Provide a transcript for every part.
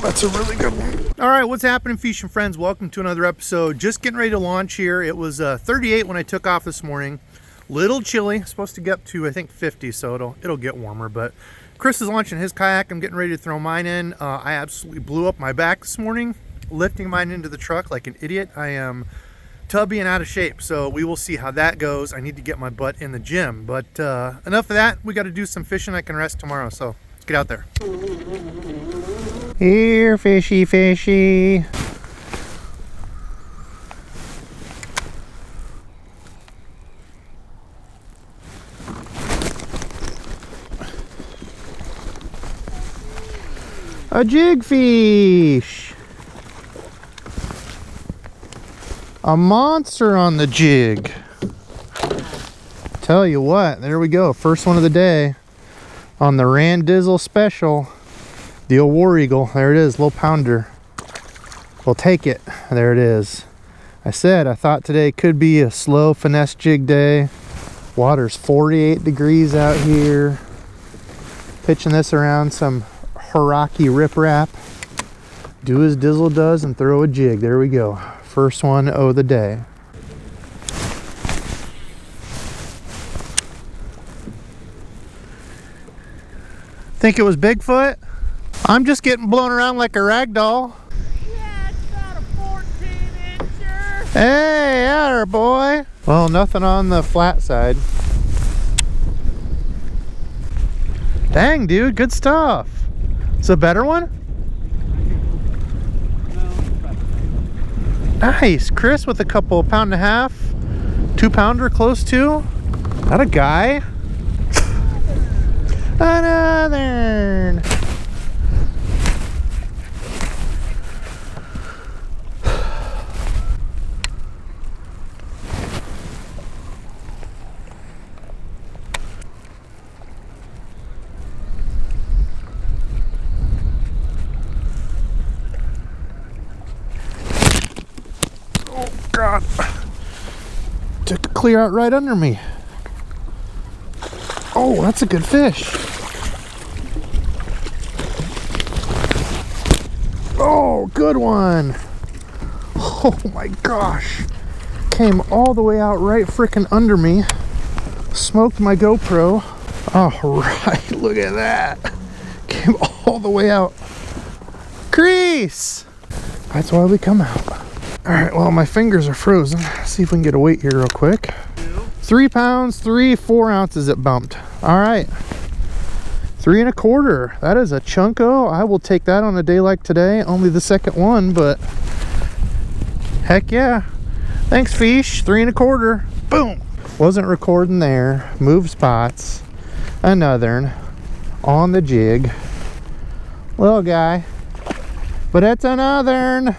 that's a really good one. All right, what's happening, fishing friends? Welcome to another episode. Just getting ready to launch here. It was 38 when I took off this morning. Little chilly. Supposed to get up to, I think, 50, so it'll get warmer. But Chris is launching his kayak. I'm getting ready to throw mine in. I absolutely blew up my back this morning, lifting mine into the truck like an idiot. I am tubby and out of shape, so we will see how that goes. I need to get my butt in the gym. But enough of that. We got to do some fishing. I can rest tomorrow, so let's get out there. Here, fishy, fishy. A jig fish. A monster on the jig. Tell you what, there we go. First one of the day on the Randizzle special. The old War Eagle. There it is, little pounder. We'll take it. There it is. I thought today could be a slow finesse jig day. Water's 48 degrees out here. Pitching this around some Haraki riprap. Do as Dizzle does and throw a jig. There we go. First one of the day. Think it was Bigfoot? I'm just getting blown around like a rag doll. Yeah, it's about a 14-incher. Hey, atta boy. Well, nothing on the flat side. Dang, dude, good stuff. It's a better one? Nice. Chris with a couple pound and a half, 2-pounder close to. That a guy? Another. God, took a clear out right under me. Oh, that's a good fish. Oh, good one. Oh my gosh, came all the way out right frickin' under me, smoked my GoPro. All right, look at that, came all the way out. Crease, that's why we come out. All right, well, my fingers are frozen. Let's see if we can get a weight here real quick. 3 pounds, 4 ounces it bumped. All right, 3 1/4. That is a chunko. I will take that on a day like today. Only the second one, but heck yeah. Thanks, fish. 3 1/4. Boom. Wasn't recording there. Move spots. Another on the jig. Little guy. But it's another.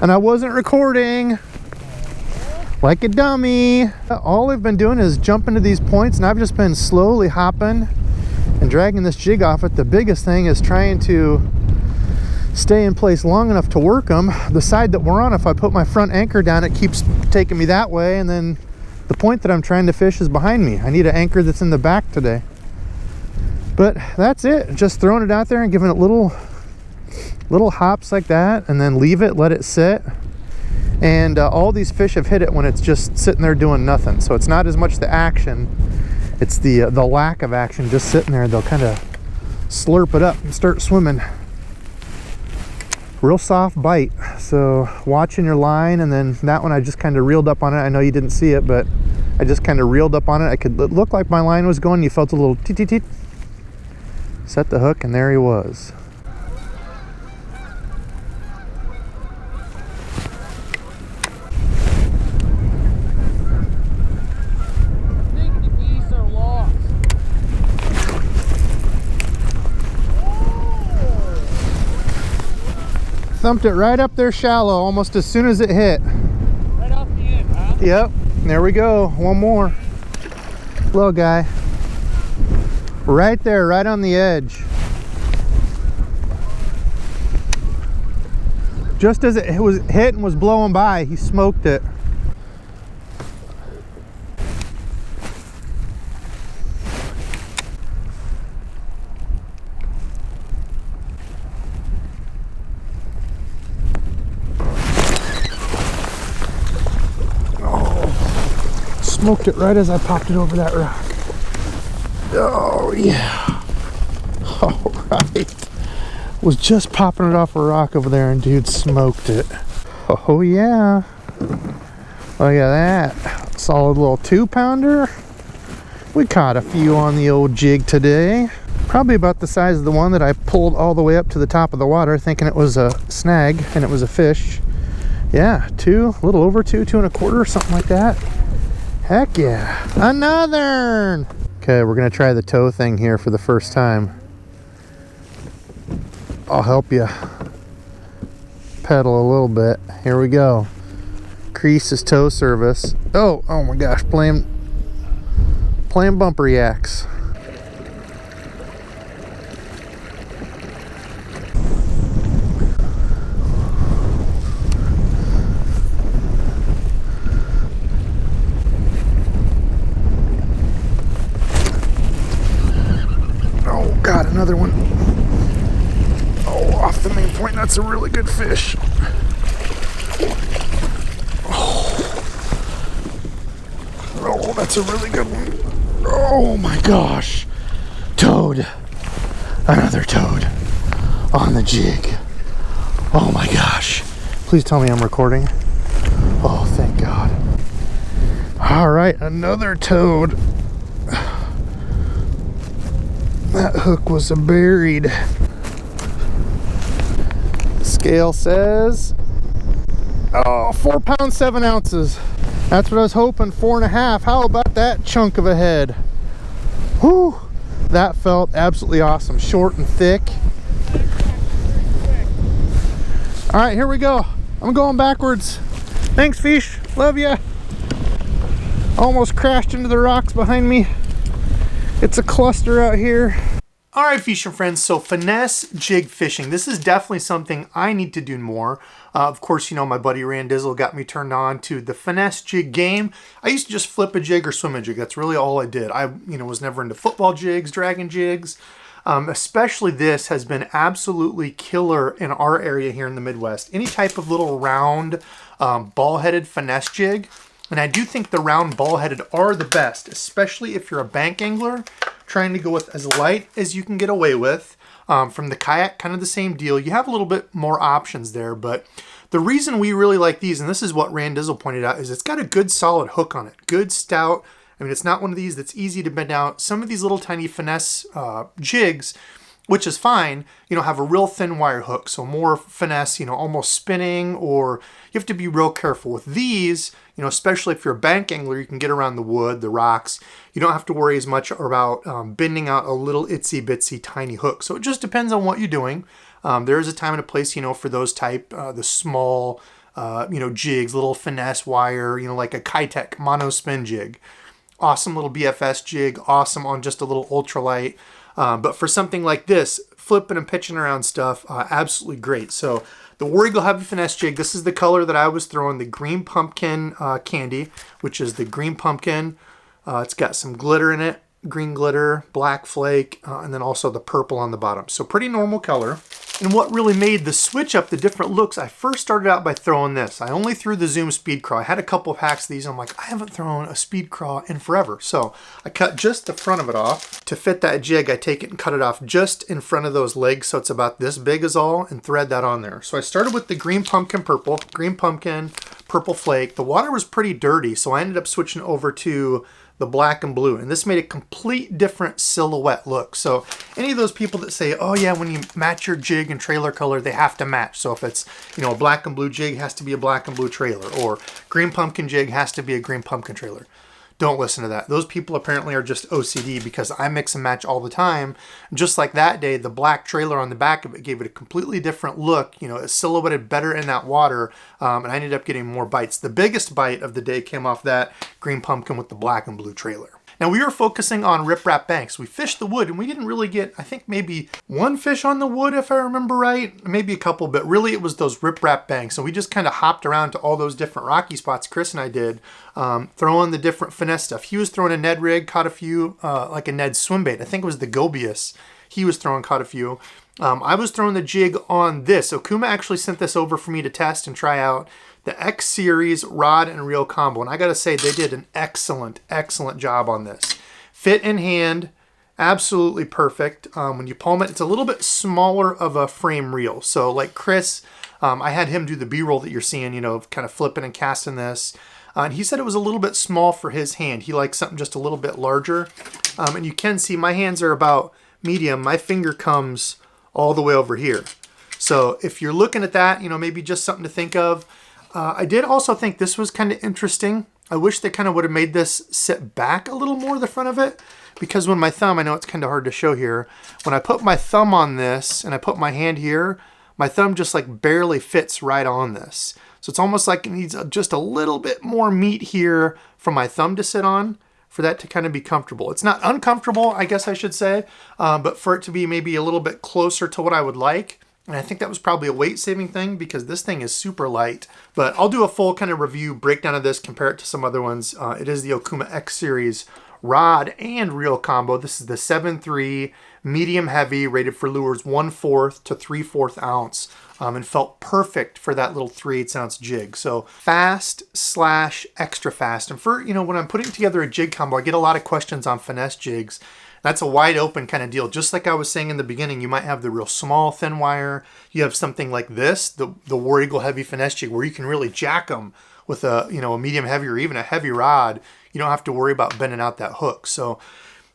And I wasn't recording like a dummy. All I've been doing is jumping to these points, and I've just been slowly hopping and dragging this jig off it. The biggest thing is trying to stay in place long enough to work them. The side that we're on, if I put my front anchor down, it keeps taking me that way, and then the point that I'm trying to fish is behind me. I need an anchor that's in the back today. But that's it. Just throwing it out there and giving it little hops like that, and then leave it, let it sit. And all these fish have hit it when it's just sitting there doing nothing. So it's not as much the action, it's the lack of action just sitting there. They'll kind of slurp it up and start swimming. Real soft bite, so watching your line. And then that one I just kind of reeled up on it. I know you didn't see it, but I just kind of reeled up on it. It looked like my line was going. You felt a little teet teet teet. Set the hook, and there he was. Thumped it right up there shallow almost as soon as it hit. Right off the end, huh? Yep, there we go. One more. Little guy. Right there, right on the edge. Just as it was hit and was blowing by, he smoked it. smoked it right as I popped it over that rock. Oh yeah. All right. Was just popping it off a rock over there and dude smoked it. Oh yeah. Look at that. Solid little 2-pounder. We caught a few on the old jig today. Probably about the size of the one that I pulled all the way up to the top of the water thinking it was a snag and it was a fish. Yeah, a little over 2.25, something like that. Heck yeah. Another! Okay, we're gonna try the toe thing here for the first time. I'll help you pedal a little bit. Here we go. Crease is toe service. Oh my gosh, playing bumper yaks. Oh God, another one. Oh, off the main point. That's a really good fish. Oh, that's a really good one. Oh my gosh. Toad. Another toad on the jig. Oh my gosh. Please tell me I'm recording. Oh, thank God. All right, another toad. That hook was buried. Scale says, 4 pounds, 7 ounces. That's what I was hoping, 4.5. How about that chunk of a head? Whew, that felt absolutely awesome. Short and thick. All right, here we go. I'm going backwards. Thanks, fish. Love ya. Almost crashed into the rocks behind me. It's a cluster out here. All right, fishing friends, so finesse jig fishing. This is definitely something I need to do more. Of course, you know, my buddy Randizzle got me turned on to the finesse jig game. I used to just flip a jig or swim a jig. That's really all I did. I, was never into football jigs, dragon jigs. Especially this has been absolutely killer in our area here in the Midwest. Any type of little round, ball-headed finesse jig. And I do think the round ball-headed are the best, especially if you're a bank angler trying to go with as light as you can get away with. From the kayak, kind of the same deal. You have a little bit more options there, but the reason we really like these, and this is what Randizzle pointed out, is it's got a good solid hook on it. Good stout. I mean, it's not one of these that's easy to bend out. Some of these little tiny finesse jigs, which is fine, have a real thin wire hook. So more finesse, almost spinning, or you have to be real careful. With these, especially if you're a bank angler, you can get around the wood, the rocks. You don't have to worry as much about bending out a little itsy bitsy tiny hook. So it just depends on what you're doing. There is a time and a place, for those type, the small, jigs, little finesse wire, like a Kitech mono spin jig. Awesome little BFS jig, awesome on just a little ultralight. But for something like this, flipping and pitching around stuff, absolutely great. So the War Eagle Heavy Finesse jig, this is the color that I was throwing, the green pumpkin candy, which is the green pumpkin. It's got some glitter in it, green glitter, black flake, and then also the purple on the bottom. So pretty normal color. And what really made the switch up the different looks, I first started out by throwing this. I only threw the Zoom Speed Craw. I had a couple of packs of these. I'm like, I haven't thrown a Speed Craw in forever. So I cut just the front of it off. To fit that jig, I take it and cut it off just in front of those legs, so it's about this big is all, and thread that on there. So I started with the green pumpkin purple, green pumpkin, purple flake. The water was pretty dirty, so I ended up switching over to the black and blue, and this made a complete different silhouette look. So any of those people that say, oh yeah, when you match your jig and trailer color, they have to match. So if it's, a black and blue jig, has to be a black and blue trailer, or green pumpkin jig has to be a green pumpkin trailer. Don't listen to that. Those people apparently are just OCD, because I mix and match all the time. Just like that day, the black trailer on the back of it gave it a completely different look. It silhouetted better in that water, and I ended up getting more bites. The biggest bite of the day came off that green pumpkin with the black and blue trailer. Now we were focusing on riprap banks. We fished the wood and we didn't really get, I think maybe one fish on the wood if I remember right, maybe a couple, but really it was those riprap banks. And we just kind of hopped around to all those different rocky spots Chris and I did, throwing the different finesse stuff. He was throwing a Ned rig, caught a few, like a Ned swim bait. I think it was the Gobius. He was throwing, caught a few. I was throwing the jig on this. So Kuma actually sent this over for me to test and try out. the X Series rod and reel combo. And I gotta say, they did an excellent, excellent job on this. Fit in hand, absolutely perfect. When you palm it, it's a little bit smaller of a frame reel. So like Chris, I had him do the B-roll that you're seeing, you know, kind of flipping and casting this. And he said it was a little bit small for his hand. He likes something just a little bit larger. And you can see my hands are about medium. My finger comes all the way over here. So if you're looking at that, you know, maybe just something to think of. I did also think this was kind of interesting. I wish they kind of would have made this sit back a little more, the front of it, because when my thumb, I know it's kind of hard to show here, when I put my thumb on this and I put my hand here, my thumb just like barely fits right on this. So it's almost like it needs just a little bit more meat here for my thumb to sit on for that to kind of be comfortable. It's not uncomfortable, I guess I should say, but for it to be maybe a little bit closer to what I would like. And I think that was probably a weight saving thing because this thing is super light. But I'll do a full kind of review breakdown of this, compare it to some other ones. It is the Okuma X Series rod and reel combo. This is the 7.3 medium heavy, rated for lures 1/4 to 3/4 ounce, and felt perfect for that little 3/8 ounce jig. So fast / extra fast. And for, you know, when I'm putting together a jig combo, I get a lot of questions on finesse jigs. That's a wide open kind of deal. Just like I was saying in the beginning, you might have the real small thin wire. You have something like this, the War Eagle heavy finesse jig, where you can really jack them with a, you know, a medium heavy or even a heavy rod. You don't have to worry about bending out that hook. So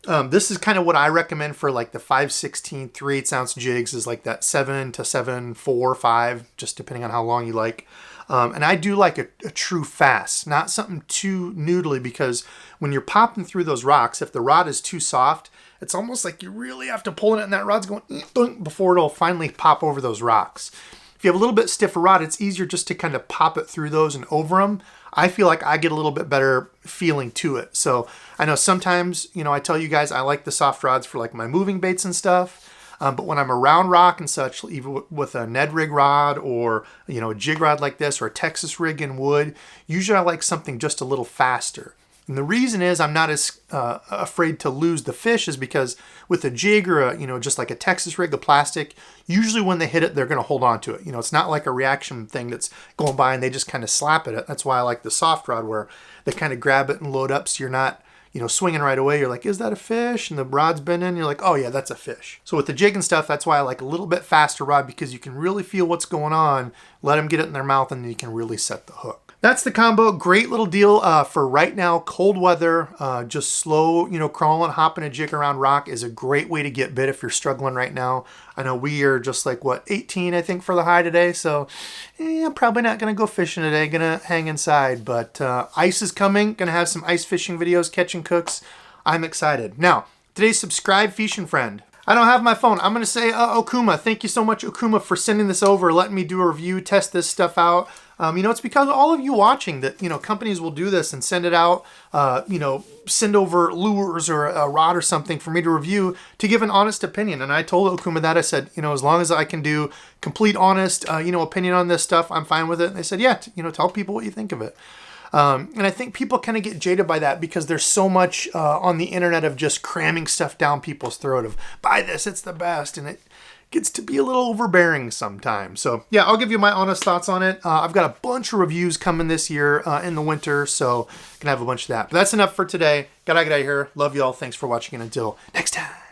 this is kind of what I recommend for like the 5/16 3/8 ounce jigs, is like that 7 to 7.4, 5, just depending on how long you like. And I do like a true fast, not something too noodly, because when you're popping through those rocks, if the rod is too soft, it's almost like you really have to pull it and that rod's going before it'll finally pop over those rocks. If you have a little bit stiffer rod, it's easier just to kind of pop it through those and over them. I feel like I get a little bit better feeling to it. So I know sometimes, you know, I tell you guys I like the soft rods for like my moving baits and stuff. But when I'm around rock and such, even with a Ned rig rod or, you know, a jig rod like this or a Texas rig in wood, usually I like something just a little faster. And the reason is I'm not as afraid to lose the fish is because with a jig or a, you know, just like a Texas rig, a plastic, usually when they hit it, they're going to hold on to it. You know, it's not like a reaction thing that's going by and they just kind of slap at it. That's why I like the soft rod, where they kind of grab it and load up so you're not, you know, swinging right away. You're like, is that a fish? And the rod's bending. You're like, oh yeah, that's a fish. So with the jig and stuff, that's why I like a little bit faster rod, because you can really feel what's going on. Let them get it in their mouth and then you can really set the hook. That's the combo. Great little deal for right now. Cold weather, just slow, you know, crawling, hopping a jig around rock is a great way to get bit if you're struggling right now. I know we are just like, what, 18, I think, for the high today. So I'm probably not going to go fishing today. Going to hang inside. But ice is coming. Going to have some ice fishing videos, catching cooks. I'm excited. Now, today's subscribe fishing friend. I don't have my phone. I'm going to say Okuma. Thank you so much, Okuma, for sending this over, letting me do a review, test this stuff out. You know, it's because of all of you watching that, you know, companies will do this and send it out, you know, send over lures or a rod or something for me to review to give an honest opinion. And I told Okuma that. I said, you know, as long as I can do complete honest, you know, opinion on this stuff, I'm fine with it. And they said, yeah, you know, tell people what you think of it. And I think people kind of get jaded by that because there's so much on the internet of just cramming stuff down people's throat of buy this, it's the best. And it gets to be a little overbearing sometimes. So yeah, I'll give you my honest thoughts on it. I've got a bunch of reviews coming this year in the winter, so gonna have a bunch of that. But that's enough for today. Gotta get out of here. Love y'all. Thanks for watching, and until next time.